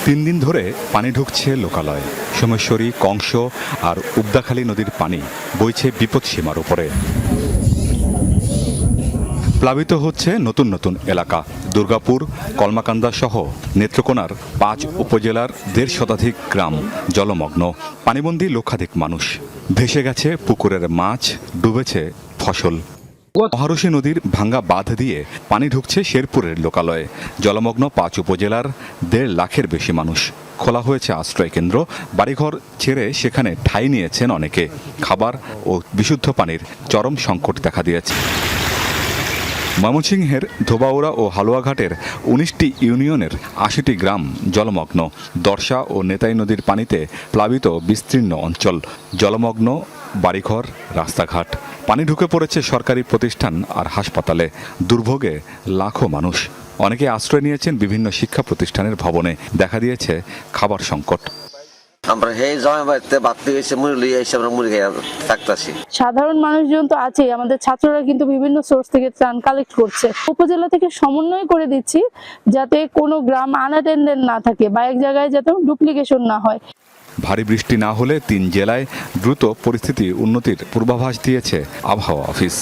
তিন দিন ধরে পানি ঢুকছে লোকালয়ে। সোমেশ্বরী, কংস আর উবদাখালী নদীর পানি বইছে বিপদসীমার উপরে। প্লাবিত হচ্ছে নতুন নতুন এলাকা। দুর্গাপুর, কলমাকান্দা সহ নেত্রকোনার ৫ উপজেলার ১৫০ শতাধিক গ্রাম জলমগ্ন। পানিবন্দী লক্ষাধিক মানুষ। ভেসে গেছে পুকুরের মাছ, ডুবেছে ফসল। মহারশী নদীর ভাঙ্গা বাঁধ দিয়ে পানি ঢুকছে শেরপুরের লোকালয়ে। জলমগ্ন ৫ উপজেলার ১.৫ লাখের বেশি মানুষ। খোলা হয়েছে আশ্রয় কেন্দ্র। বাড়িঘর ছেড়ে সেখানে ঠাঁই নিয়েছেন অনেকে। খাবার ও বিশুদ্ধ পানির চরম সংকট দেখা দিয়েছে। ময়মনসিংহের ধোবাউড়া ও হালুয়াঘাটের ১৯টি ইউনিয়নের ৮০টি গ্রাম জলমগ্ন। দর্শা ও নেতাই নদীর পানিতে প্লাবিত বিস্তীর্ণ অঞ্চল। জলমগ্ন বাড়িঘর, রাস্তাঘাট। পানি ঢুকে পড়েছে সরকারি প্রতিষ্ঠান আর হাসপাতালে। দুর্ভোগে লাখো মানুষ। অনেকে আশ্রয় নিয়েছেন বিভিন্ন শিক্ষা প্রতিষ্ঠানের ভবনে। দেখা দিয়েছে খাবার সংকট। আমরা এই জমা বাড়িতে বাড়তে গেছে মুরগি এসে আমরা মুরগি থাকতেছি। সাধারণ মানুষজন তো আছে, আমাদের ছাত্ররা কিন্তু বিভিন্ন সোর্স থেকে ত্রাণ কালেক্ট করছে। উপজেলা থেকে সমন্বয় করে দিচ্ছি যাতে কোনো গ্রাম আনঅ্যাটেন্ডেড না থাকে বা এক জায়গায় যাতে ডুপ্লিকেশন না হয়। ভারী বৃষ্টি না হলে ৩ জেলায় দ্রুত পরিস্থিতি উন্নতির পূর্বাভাস দিয়েছে আবহাওয়া অফিস।